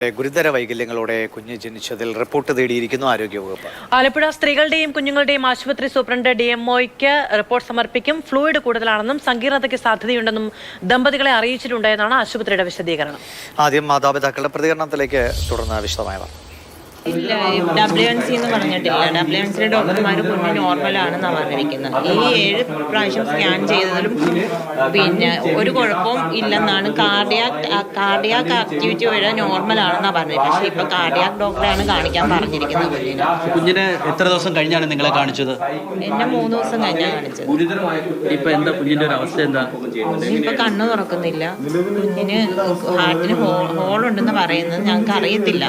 ഗുരുതര വൈകല്യങ്ങളോടെ കുഞ്ഞ് ജനിച്ചതിൽ റിപ്പോർട്ട് തേടിയിരിക്കുന്നു ആരോഗ്യവകുപ്പ്. ആലപ്പുഴ സ്ത്രീകളുടെയും കുഞ്ഞുങ്ങളുടെയും ആശുപത്രി സൂപ്രണ്ട് DMOയ്ക്ക് റിപ്പോർട്ട് സമർപ്പിക്കും. ഫ്ലൂയിഡ് കൂടുതലാണെന്നും സങ്കീർണതയ്ക്ക് സാധ്യതയുണ്ടെന്നും ദമ്പതികളെ അറിയിച്ചിട്ടുണ്ടെന്നാണ് ആശുപത്രിയുടെ വിശദീകരണം. ആദ്യം മാതാപിതാക്കളുടെ പ്രതികരണത്തിലേക്ക് തുടർന്ന് വിശദമായ ഇല്ല, WNC എന്ന് പറഞ്ഞിട്ടില്ല. WNC ഡോക്ടർമാർ കുഞ്ഞ് നോർമലാണെന്നാണ് പറഞ്ഞിരിക്കുന്നത്. ഈ 7 പ്രാവശ്യം സ്കാൻ ചെയ്തതിലും പിന്നെ ഒരു കുഴപ്പവും ഇല്ലെന്നാണ്. കാർഡിയാക് ആക്ടിവിറ്റി വരെ നോർമലാണെന്നാണ് പറഞ്ഞത്. പക്ഷേ ഇപ്പൊ കാർഡിയാക് ഡോക്ടറെയാണ് കാണിക്കാൻ പറഞ്ഞിരിക്കുന്നത്. കുഞ്ഞിനെ എത്ര ദിവസം കഴിഞ്ഞാണ് നിങ്ങളെ കാണിച്ചത്? എന്നെ 3 ദിവസം കഴിഞ്ഞാണ് കാണിച്ചത്. ഇപ്പൊ എന്താ കുഞ്ഞിന്റെ ഒരു അവസ്ഥ എന്താ? ഇപ്പൊ കണ്ണ് തുറക്കുന്നില്ല. കുഞ്ഞിന് ഹാർട്ടിന് ഹോളുണ്ടെന്ന് പറയുന്നത് ഞങ്ങൾക്ക് അറിയത്തില്ല.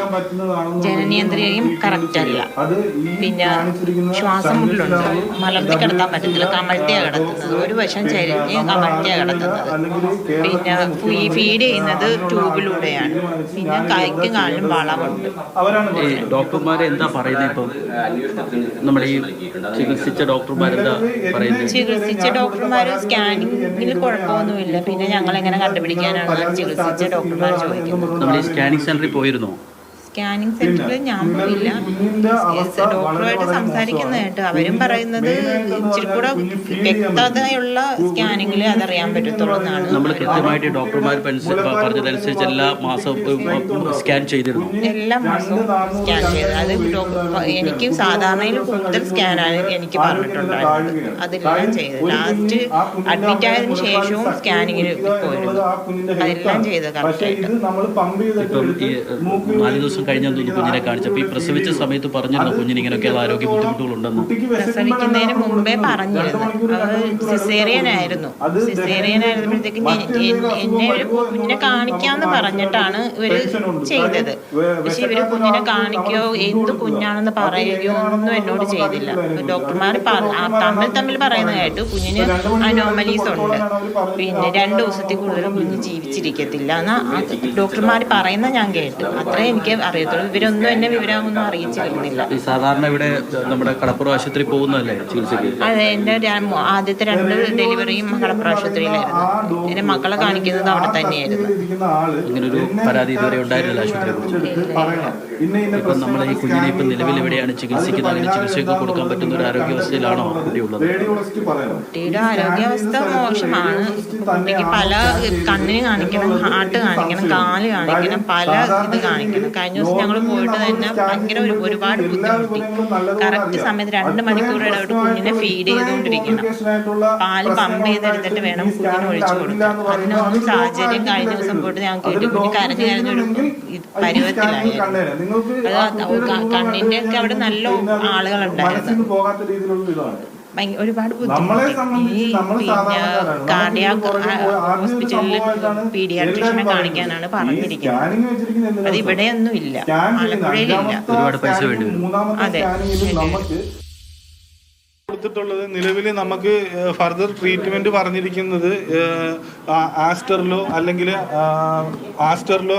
ജനനേന്ദ്രിയം കറക്റ്റ് അല്ല. പിന്നെ ശ്വാസം മുട്ടലുണ്ട്. മലർത്തി കിടത്താൻ പറ്റത്തില്ല. കമഴ്ത്തിയാണ് കിടത്തുന്നത്. ഒരു വശം ചരിഞ്ഞ് കമഴ്ത്തിയാണ് കിടത്തുന്നത്. പിന്നെ ഫീഡ് ചെയ്യുന്നത് ട്യൂബിലൂടെയാണ്. പിന്നെ കൈക്കും കാലിലും വളമുണ്ട്. ഡോക്ടർമാരെ എന്താ പറയുന്നത്? ഇപ്പം നമ്മൾ ഈ ചികിത്സിച്ച ഡോക്ടർമാരെന്താ പറയുന്നത്? ചികിത്സിച്ച ഡോക്ടർമാർ സ്കാനിങ്ങിൽ കുഴപ്പമൊന്നുമില്ല. പിന്നെ ഞങ്ങൾ എങ്ങനെ കണ്ടുപിടിക്കാനാണ് ചികിത്സിച്ച ഡോക്ടർമാർ ചോദിക്കുന്നത്. നമ്മൾ ഈ സ്കാനിങ് സെന്ററിൽ പോയിരുന്നോ? സ്കാനിങ് സെന്ററിൽ ഞാൻ പോയില്ല. ഡോക്ടറുമായിട്ട് സംസാരിക്കുന്നതായിട്ട് അവരും പറയുന്നത് ഇച്ചിരി കൂടെ വ്യക്തതയുള്ള സ്കാനിങ്ങിൽ അതറിയാൻ പറ്റത്തുള്ളൂ എന്നാണ്. നമ്മൾ കൃത്യമായിട്ട് ഡോക്ടർമാർ പറഞ്ഞതനുസരിച്ച് എല്ലാ മാസവും സ്കാൻ ചെയ്തിരുന്നു. എല്ലാ മാസവും സ്കാൻ ചെയ്ത് അത് എനിക്ക് സാധാരണയിൽ കൂടുതൽ സ്കാനാണ് എനിക്ക് പറഞ്ഞിട്ടുണ്ടായിരുന്നത്. അതെല്ലാം ചെയ്ത് ലാസ്റ്റ് അഡ്മിറ്റ് ആയതിനു ശേഷവും സ്കാനിങ്ങിൽ പോയിരുന്നു. അതെല്ലാം ചെയ്ത് കറക്റ്റായിട്ട്. ഇപ്പം ഈ 4 ദിവസം കഴിഞ്ഞാൽ കുഞ്ഞിനെ കാണിച്ചപ്പോൾ ഈ പ്രസവിച്ച സമയത്ത് പറഞ്ഞിരുന്നു കുഞ്ഞിന് ഇങ്ങനെയൊക്കെയുള്ള ആരോഗ്യ ബുദ്ധിമുട്ടുകളുണ്ടെന്ന്? പ്രസവിക്കുന്നതിന് മുമ്പേ പറഞ്ഞിരുന്നു. അത് സിസേറിയനായിരുന്നു. സിസേറിയനായിരുന്നപ്പോഴത്തേക്ക് എന്നെ ഒരു കുഞ്ഞിനെ കാണിക്കാമെന്ന് പറഞ്ഞിട്ടാണ് ഇവര് ചെയ്തത്. പക്ഷെ ഇവര് കുഞ്ഞിനെ കാണിക്കോ എന്ത് കുഞ്ഞാണെന്ന് പറയുകയോ ഒന്നും എന്നോട് ചെയ്തില്ല. ഡോക്ടർമാർ തമ്മിൽ പറയുന്ന കേട്ടു കുഞ്ഞിന് അനോമലീസ് ഉണ്ട്. പിന്നെ 2 ദിവസത്തിൽ കൂടുതൽ കുഞ്ഞ് ജീവിച്ചിരിക്കത്തില്ല എന്നാ ഡോക്ടർമാർ പറയുന്ന ഞാൻ കേട്ടു. അത്രേ എനിക്ക് അറിയത്തുള്ളൂ. ഇവരൊന്നും എന്നെ വിവരമൊന്നും അറിയിച്ചിരുന്നില്ല. സാധാരണ ഇവിടെ നമ്മുടെ കടപ്പുറം ആശുപത്രി പോകുന്നതല്ലേ ചികിത്സയ്ക്ക്? അതെ, എന്റെ ആദ്യത്തെ 2 ഡെലിവറിയും കടപ്പുറം ആശുപത്രിയിലായിരുന്നു. എന്റെ മക്കളെ കാണിക്കുന്നത് അവിടെ തന്നെയായിരുന്നു. ഇങ്ങനൊരു പരാതി ഇതുവരെ ഉണ്ടായിരുന്നില്ല ആശുപത്രിയെ കുറിച്ച്. ഇപ്പം നമ്മൾ ഈ കുഞ്ഞിനെ ഇപ്പം നിലവിൽ എവിടെയാണ് ചികിത്സിക്കുന്നത്? അതിന് ചികിത്സയൊക്കെ കൊടുക്കാൻ പറ്റുന്ന ഒരു ആരോഗ്യാവസ്ഥയിലാണോ കുട്ടിയുള്ളത്? കുട്ടിയുടെ ആരോഗ്യാവസ്ഥ മോശമാണ്. കുട്ടിക്ക് പല കണ്ണിന് കാണിക്കണം, ഹാർട്ട് കാണിക്കണം, കാല് കാണിക്കണം, പല ഇത് കാണിക്കണം. കഴിഞ്ഞ ദിവസം ഞങ്ങൾ പോയിട്ട് തന്നെ ഭയങ്കര ഒരുപാട് ബുദ്ധിമുട്ടി. കറക്റ്റ് സമയത്ത് 2 മണിക്കൂർ ഇടവിട്ട് കുഞ്ഞിനെ ഫീഡ് ചെയ്തുകൊണ്ടിരിക്കണം. പാല് പമ്പ് ചെയ്തെടുത്തിട്ട് വേണം കുഞ്ഞിന് ഒഴിച്ചു കൊടുക്കാൻ. അതിനൊന്നും സാഹചര്യം കഴിഞ്ഞ ദിവസം പോയിട്ട് ഞാൻ കേട്ടു. കുഞ്ഞ് കരഞ്ഞൊരു പരുവത്തിലായിരുന്നു. അത് കണ്ണിന്റെ ഒക്കെ അവിടെ നല്ല ആളുകളുണ്ടായിരുന്നു. ഒരുപാട് ബുദ്ധിമുട്ടി. പിന്നെ കാർഡിയാക് ഹോസ്പിറ്റലിൽ പീഡിയാട്രീഷ്യനെ കാണിക്കാനാണ് പറഞ്ഞിരിക്കുന്നത്. അത് ഇവിടെയൊന്നും ഇല്ല, ആലപ്പുഴയിലില്ല. ഒരുപാട് പൈസ വേണ്ടി വരും. അതെ. കൊടുത്തിട്ടുള്ളത് നിലവിൽ നമുക്ക് ഫർദർ ട്രീറ്റ്മെന്റ് പറഞ്ഞിരിക്കുന്നത് ആസ്റ്ററിലോ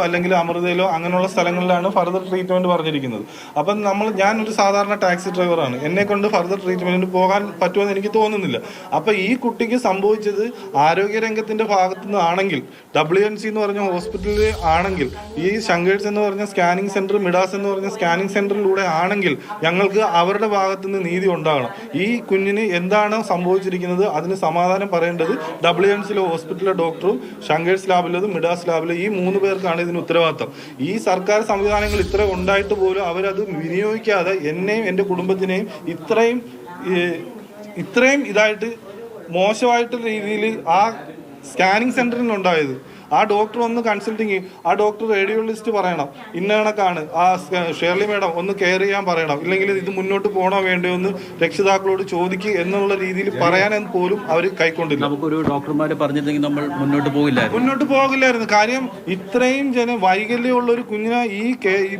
അല്ലെങ്കിൽ അമൃതയിലോ അങ്ങനെയുള്ള സ്ഥലങ്ങളിലാണ് ഫർദർ ട്രീറ്റ്മെന്റ് പറഞ്ഞിരിക്കുന്നത്. അപ്പം ഞാനൊരു സാധാരണ ടാക്സി ഡ്രൈവറാണ്. എന്നെ കൊണ്ട് ഫർദർ ട്രീറ്റ്മെന്റിന് പോകാൻ പറ്റുമെന്ന് എനിക്ക് തോന്നുന്നില്ല. അപ്പം ഈ കുട്ടിക്ക് സംഭവിച്ചത് ആരോഗ്യരംഗത്തിന്റെ ഭാഗത്തു നിന്നാണെങ്കിൽ, WNC എന്ന് പറഞ്ഞ ഹോസ്പിറ്റലിൽ ആണെങ്കിൽ, ഈ ശങ്കേഴ്സ് എന്ന് പറഞ്ഞ സ്കാനിങ് സെന്റർ, മിഡാസ് എന്ന് പറഞ്ഞ സ്കാനിങ് സെന്ററിലൂടെ ആണെങ്കിൽ ഞങ്ങൾക്ക് അവരുടെ ഭാഗത്തു നിന്ന് നീതി ഉണ്ടാകണം. ഈ കുഞ്ഞിന് എന്താണ് സംഭവിച്ചിരിക്കുന്നത് അതിന് സമാധാനം പറയേണ്ടത് WNC ഹോസ്പിറ്റലിലെ ഡോക്ടറും ശങ്കേഴ്സ് ലാബിലതും മിഡാസ് ലാബിലും ഈ 3 പേർക്കാണ് ഇതിന് ഉത്തരവാദിത്തം. ഈ സർക്കാർ സംവിധാനങ്ങൾ ഇത്ര ഉണ്ടായിട്ട് പോലും അവരത് വിനിയോഗിക്കാതെ എന്നെയും എൻ്റെ കുടുംബത്തിനെയും ഇത്രയും ഇതായിട്ട് മോശമായിട്ടുള്ള രീതിയിൽ ആ സ്കാനിങ് സെന്ററിനുണ്ടായത്. ആ ഡോക്ടർ ഒന്ന് കൺസൾട്ടിങ് ചെയ്യും. ആ ഡോക്ടർ റേഡിയോളജിസ്റ്റ് പറയണം ഇന്ന കണക്കാണ്, ആ ഷേർലി മാഡം ഒന്ന് കെയർ ചെയ്യാൻ പറയണം, ഇല്ലെങ്കിൽ ഇത് മുന്നോട്ട് പോകണോ വേണ്ടോ എന്ന് രക്ഷിതാക്കളോട് ചോദിക്കുക എന്നുള്ള രീതിയിൽ പറയാൻ പോലും അവർ കൈക്കൊണ്ടില്ല. നമുക്കൊരു ഡോക്ടർമാർ പറഞ്ഞിരുന്നെങ്കിൽ നമ്മൾ മുന്നോട്ട് പോകില്ലായിരുന്നു. കാര്യം ഇത്രയും വൈകല്യമുള്ള ഒരു കുഞ്ഞിനെ ഈ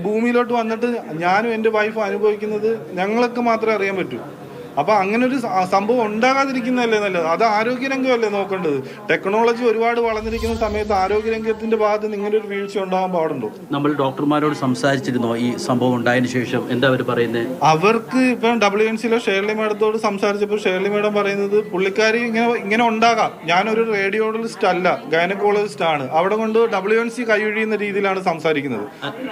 ഭൂമിയിലോട്ട് വന്നിട്ട് ഞാനും എൻ്റെ വൈഫും അനുഭവിക്കുന്നത് ഞങ്ങൾക്ക് മാത്രമേ അറിയാൻ പറ്റൂ. അപ്പൊ അങ്ങനെ ഒരു സംഭവം ഉണ്ടാകാതിരിക്കുന്നതല്ലേ നല്ലത്. അത് ആരോഗ്യരംഗമല്ലേ നോക്കേണ്ടത്. ടെക്നോളജി ഒരുപാട് വളർന്നിരിക്കുന്ന സമയത്ത് ആരോഗ്യരംഗത്തിന്റെ ഭാഗത്ത് നിന്ന് ഇങ്ങനെ ഒരു വീഴ്ച ഉണ്ടാകാൻ പാടുണ്ടോ? നമ്മൾ ഡോക്ടർമാരോട് സംസാരിച്ചിരുന്നോ ഈ സംഭവം ഉണ്ടായതിനു ശേഷം? എന്താ അവർ പറയുന്നത്? അവർക്ക് ഇപ്പം WNCയിലെ ഷേർലി മേഡത്തോട് സംസാരിച്ചപ്പോൾ ഷേർലി മേഡം പറയുന്നത് പുള്ളിക്കാരി ഇങ്ങനെ ഉണ്ടാകാം, ഞാനൊരു റേഡിയോളജിസ്റ്റ് അല്ല, ഗൈനക്കോളജിസ്റ്റ് ആണ്, അവിടെ കൊണ്ട് WNC കൈയൊഴിയുന്ന രീതിയിലാണ് സംസാരിക്കുന്നത്.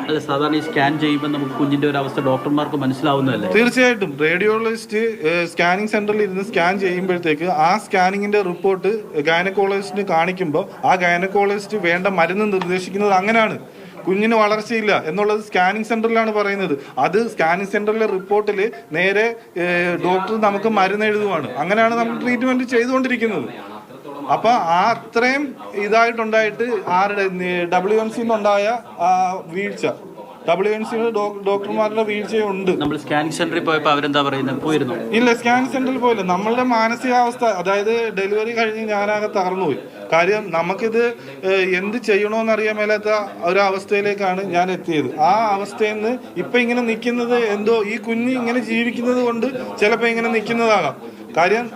അല്ല, സാധാരണ ഈ സ്കാൻ ചെയ്യുമ്പോൾ നമുക്ക് കുഞ്ഞിന്റെ ഒരു അവസ്ഥ ഡോക്ടർമാർക്ക് മനസ്സിലാവുന്നതല്ലേ? തീർച്ചയായിട്ടും റേഡിയോളജിസ്റ്റ് സ്കാനിങ് സെന്ററിൽ ഇരുന്ന് സ്കാൻ ചെയ്യുമ്പോഴത്തേക്ക് ആ സ്കാനിങ്ങിന്റെ റിപ്പോർട്ട് ഗൈനക്കോളജിസ്റ്റിന് കാണിക്കുമ്പോൾ ആ ഗൈനക്കോളജിസ്റ്റ് വേണ്ട മരുന്ന് നിർദ്ദേശിക്കുന്നത് അങ്ങനെയാണ്. കുഞ്ഞിന് വളർച്ചയില്ല എന്നുള്ളത് സ്കാനിങ് സെന്ററിലാണ് പറയുന്നത്. അത് സ്കാനിങ് സെന്ററിലെ റിപ്പോർട്ടിൽ നേരെ ഡോക്ടർ നമുക്ക് മരുന്ന് എഴുതുവാണ്. അങ്ങനെയാണ് നമ്മൾ ട്രീറ്റ്മെന്റ് ചെയ്തുകൊണ്ടിരിക്കുന്നത്. അപ്പൊ ആ അത്രയും ഇതായിട്ടുണ്ടായിട്ട് ആരുടെ WNCന്നുണ്ടായ വീഴ്ച, WNCയുടെ ഡോക്ടർമാരുടെ വീഴ്ചയുണ്ട്. നമ്മൾ സ്കാനിങ് സെന്ററിൽ പോയപ്പോൾ അവരെന്താ പറയുന്നത്? പോയിരുന്നു? ഇല്ല, സ്കാനിങ് സെന്ററിൽ പോയില്ല. നമ്മളുടെ മാനസികാവസ്ഥ, അതായത് ഡെലിവറി കഴിഞ്ഞ് ഞാനാകെ തകർന്നുപോയി. കാര്യം നമുക്കിത് എന്ത് ചെയ്യണോന്നറിയാൻ മേലാത്ത ഒരവസ്ഥയിലേക്കാണ് ഞാൻ എത്തിയത്. ആ അവസ്ഥയിൽ നിന്ന് ഇപ്പൊ ഇങ്ങനെ നിൽക്കുന്നത് എന്തോ ഈ കുഞ്ഞ് ഇങ്ങനെ ജീവിക്കുന്നത് കൊണ്ട് ചിലപ്പോൾ ഇങ്ങനെ നിൽക്കുന്നതാകാം. കാര്യം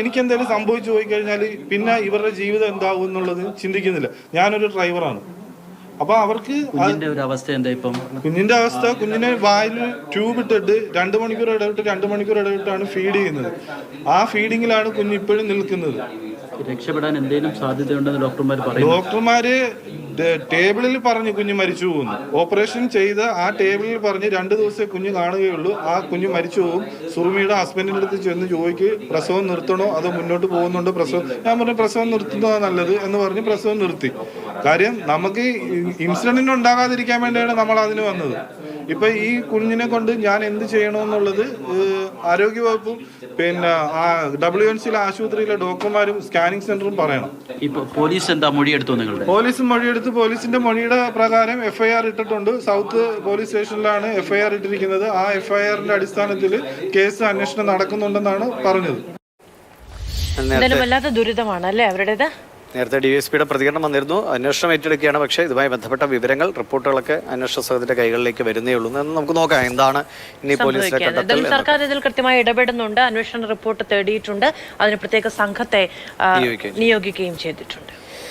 എനിക്ക് എന്തെങ്കിലും സംഭവിച്ചു പോയി കഴിഞ്ഞാൽ പിന്നെ ഇവരുടെ ജീവിതം എന്താകും എന്നുള്ളത് ചിന്തിക്കുന്നില്ല. ഞാനൊരു ഡ്രൈവറാണ്. അപ്പൊ അവർക്ക് കുഞ്ഞിന്റെ ഒരു അവസ്ഥ എന്താ ഇപ്പം? കുഞ്ഞിന്റെ അവസ്ഥ, കുഞ്ഞിനെ വായിൽ ട്യൂബ് ഇട്ടിട്ട് 2 മണിക്കൂർ ഇടവിട്ടാണ് ഫീഡ് ചെയ്യുന്നത്. ആ ഫീഡിങ്ങിലാണ് കുഞ്ഞ് ഇപ്പോഴും നിൽക്കുന്നത്. രക്ഷപ്പെടാൻ എന്തെങ്കിലും സാധ്യതയുണ്ടെന്ന് ഡോക്ടർമാർ പറയും. ഡോക്ടർമാര് ടേബിളിൽ പറഞ്ഞു കുഞ്ഞ് മരിച്ചു പോകുന്നു. ഓപ്പറേഷൻ ചെയ്ത് ആ ടേബിളിൽ പറഞ്ഞ് 2 ദിവസമേ കുഞ്ഞ് കാണുകയുള്ളൂ, ആ കുഞ്ഞ് മരിച്ചു പോകും. സുറുമിയുടെ ഹസ്ബൻഡിന്റെ അടുത്ത് ചെന്ന് ചോദിക്ക് പ്രസവം നിർത്തണോ അതോ മുന്നോട്ട് പോകുന്നുണ്ടോ പ്രസവം. ഞാൻ പറഞ്ഞു പ്രസവം നിർത്തുന്നതാണ് നല്ലത് എന്ന് പറഞ്ഞ് പ്രസവം നിർത്തി. കാര്യം നമുക്ക് ഇൻസിഡന്റ് ഉണ്ടാകാതിരിക്കാൻ വേണ്ടിയാണ് നമ്മൾ അതിന് വന്നത്. ഇപ്പൊ ഈ കുഞ്ഞിനെ കൊണ്ട് ഞാൻ എന്ത് ചെയ്യണമെന്നുള്ളത് ആരോഗ്യവകുപ്പും പിന്നെ WNCയിലെ ആശുപത്രിയിലെ ഡോക്ടർമാരും സ്കാനിങ് സെന്ററും പറയണം. ഇപ്പൊ പോലീസ് എന്താ മൊഴിയെടുത്തു? നിങ്ങളുടെ പോലീസും മൊഴിയെടുത്ത് പോലീസിന്റെ മൊഴിയുടെ പ്രകാരം FIR ഇട്ടിട്ടുണ്ട്. സൗത്ത് പോലീസ് സ്റ്റേഷനിലാണ് FIR ഇട്ടിരിക്കുന്നത്. ആ FIRന്റെ അടിസ്ഥാനത്തിൽ കേസ് അന്വേഷണം നടക്കുന്നുണ്ടെന്നാണ് പറഞ്ഞത്. എന്തായാലും വല്ലാത്ത ദുരിതമാണ് അല്ലേ അവരുടേത്. നേരത്തെ DSPയുടെ പ്രതികരണം വന്നിരുന്നു. അന്വേഷണം ഏറ്റെടുക്കുകയാണ്. പക്ഷേ ഇതുമായി ബന്ധപ്പെട്ട വിവരങ്ങൾ, റിപ്പോർട്ടുകളൊക്കെ അന്വേഷണ സംഘത്തിന്റെ കൈകളിലേക്ക് വരുന്നേ ഉള്ളൂ എന്ന് നമുക്ക് നോക്കാം എന്താണ് ഇനി പോലീസിന്റെ കണ്ടെത്തൽ. സർക്കാർ ഇതിൽ കൃത്യമായി ഇടപെടുന്നുണ്ട്. അന്വേഷണ റിപ്പോർട്ട് തേടിയിട്ടുണ്ട്. അതിന് പ്രത്യേക സംഘത്തെ നിയോഗിക്കുകയും ചെയ്തിട്ടുണ്ട്.